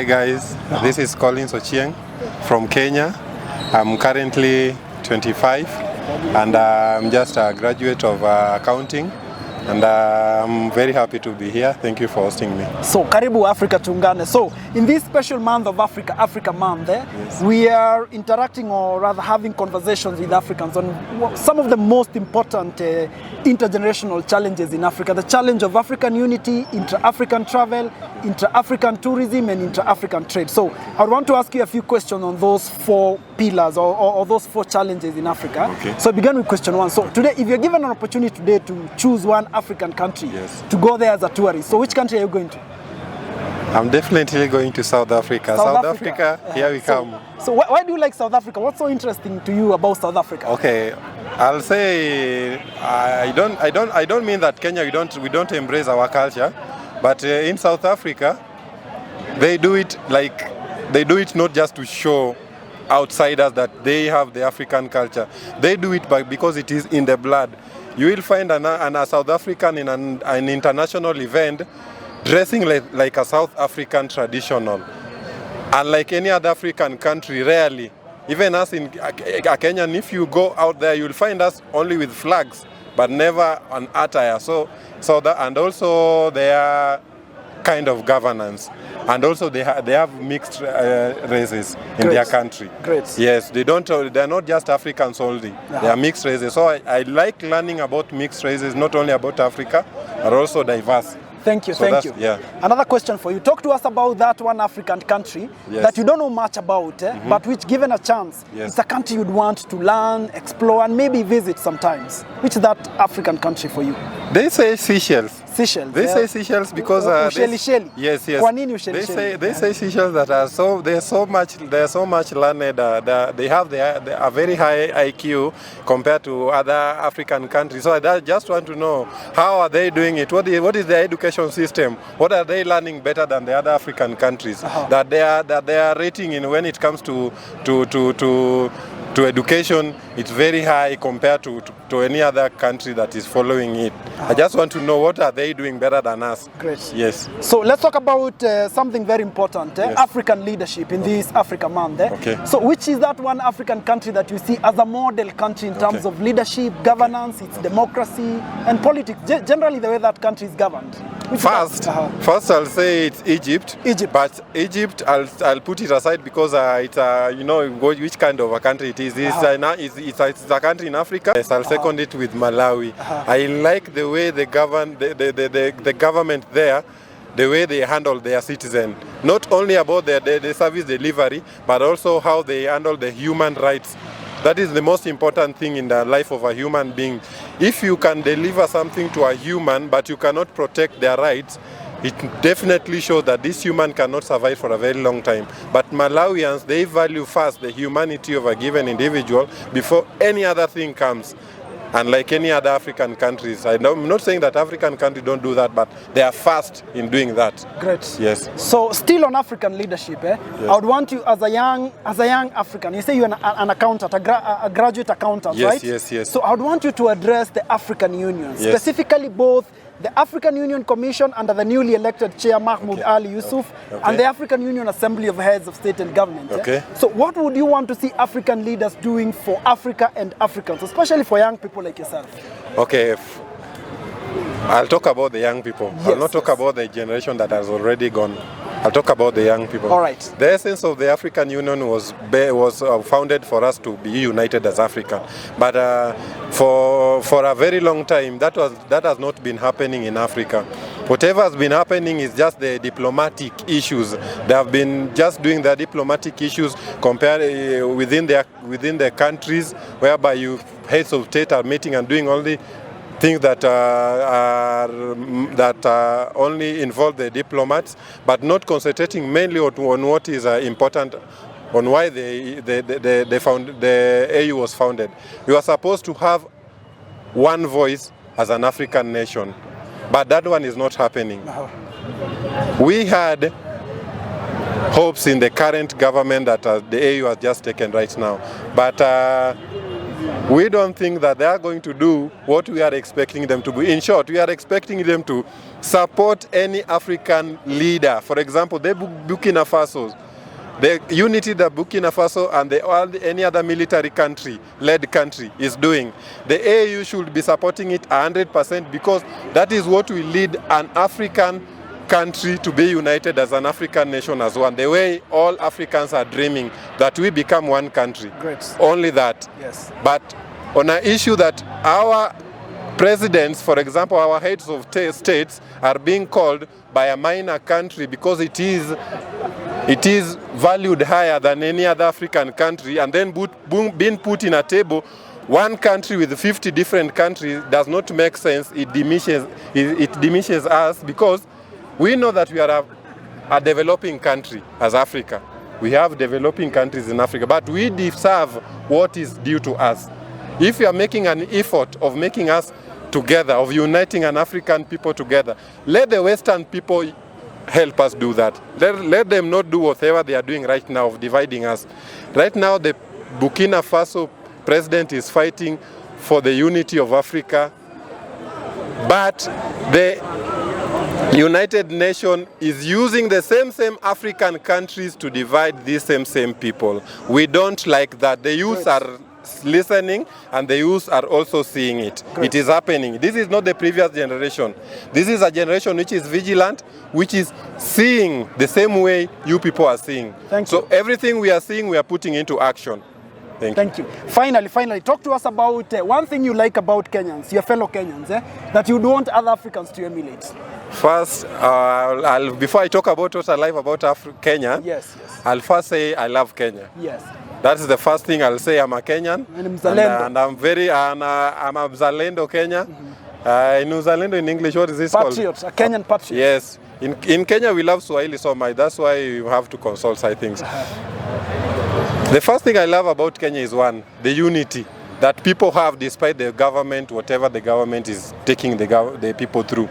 Hi guys, this is Collins Ochieng from Kenya. I'm currently 25 and I'm just a graduate of accounting, and I'm very happy to be here. Thank you for hosting me. So, karibu Afrika Tuungane. So, in this special month of Africa Africa month, Yes. we are interacting, or rather having conversations with Africans on some of the most important intergenerational challenges in Africa. The challenge of African unity, intra-African travel, intra-African tourism, and intra-African trade. So, I want to ask you a few questions on those four pillars or those four challenges in Africa. Okay. So, begin with question one. So, today, if you're given an opportunity today to choose one African country Yes. to go there as a tourist, so which country are you going to? I'm definitely going to South Africa. South Africa, here we come. So why do you like South Africa? What's so interesting to you about South Africa? Okay, I'll say I don't mean that Kenya we don't embrace our culture, but in South Africa they do it not just to show outsiders that they have the African culture. They do it because it is in the blood. You will find a South African in an international event dressing like a South African traditional. Unlike any other African country, rarely. Even us in Kenya, if you go out there, you'll find us only with flags, but never an attire. So that, and also their kind of governance, and also they have mixed races in their country. Great. Yes, they're not just Africans only. They are mixed races. So I like learning about mixed races, not only about Africa, but also diverse. Thank you, So thank you. yeah. Another question for you. Talk to us about that one African country that you don't know much about, but which, given a chance, Yes. it's a country you'd want to learn, explore, and maybe visit sometimes. Which is that African country for you? They say Seychelles. Seychelles. They say Seychelles because Ushelisheli. yes. Kwa nini Ushelisheli? They say Seychelles that are they're so much learned. They have a very high IQ compared to other African countries. So I just want to know, how are they doing it? What is their education system? What are they learning better than the other African countries? That they are rating in when it comes to education, it's very high compared to any other country that is following it. I just want to know, what are they doing better than us? Great. Yes. So let's talk about something very important, Yes. African leadership in this Africa month. Okay. So which is that one African country that you see as a model country in terms of leadership, governance, its democracy, and politics, generally the way that country is governed? First I'll say it's Egypt. Egypt. But Egypt, I'll put it aside because it's which kind of a country it is. It's a country in Africa. Yes, I'll second it with Malawi. I like the way they govern the government there, the way they handle their citizens. Not only about the service delivery, but also how they handle the human rights. That is the most important thing in the life of a human being. If you can deliver something to a human, but you cannot protect their rights, it definitely shows that this human cannot survive for a very long time. But Malawians, they value first the humanity of a given individual before any other thing comes. Unlike any other African countries. I'm not saying that African countries don't do that, but they are fast in doing that. Great. Yes. So still on African leadership, Yes. I would want you as a young African. You say you're an accountant, a graduate accountant, Yes, right? yes. So I would want you to address the African Union, Yes. specifically both the African Union Commission under the newly elected chair Mahmoud Ali Yusuf and the African Union Assembly of Heads of State and Government. Okay. So what would you want to see African leaders doing for Africa and Africans, especially for young people like yourself? Okay. I'll talk about the young people. Yes, I'll not talk about the generation that has already gone. I'll talk about the young people. All right. The essence of the African Union was founded for us to be united as Africa. But for a very long time, that has not been happening in Africa. Whatever has been happening is just the diplomatic issues. They have been just doing their diplomatic issues within their countries, whereby heads of state are meeting and doing only things that only involve the diplomats, but not concentrating mainly on what is important, on why the AU was founded. We were supposed to have one voice as an African nation, but that one is not happening. We had hopes in the current government that the AU has just taken right now, but we don't think that they are going to do what we are expecting them to do. In short, we are expecting them to support any African leader. For example, the Burkina Faso, the unity that Burkina Faso and any other military led country is doing. The AU should be supporting it 100% because that is what will lead an African country to be united as an African nation as one. The way all Africans are dreaming that we become one country. Great. Only that. Yes. But on an issue that our presidents, for example, our heads of states are being called by a minor country because it is valued higher than any other African country, and then being put in a table, one country with 50 different countries does not make sense. It diminishes us because we know that we are a developing country as Africa. We have developing countries in Africa, but we deserve what is due to us. If we are making an effort of making us together, of uniting an African people together, let the Western people help us do that. Let them not do whatever they are doing right now of dividing us. Right now, the Burkina Faso president is fighting for the unity of Africa, but the United Nations is using the same African countries to divide these same people. We don't like that. The youth are listening and the youth are also seeing it. It is happening. This is not the previous generation. This is a generation which is vigilant, which is seeing the same way you people are seeing. So everything we are seeing, we are putting into action. Thank you. Finally, talk to us about one thing you like about Kenyans, your fellow Kenyans, that you'd want other Africans to emulate. First, before I talk about what I like about Kenya, I'll first say I love Kenya. Yes. That's the first thing I'll say. I'm a Kenyan, and I'm a Mzalendo Kenya. In Mzalendo in English, what is this called? Patriot, a Kenyan patriot. Yes. In Kenya, we love Swahili so much. That's why you have to consult, I think. The first thing I love about Kenya is one, the unity that people have despite the government, whatever the government is taking the people through.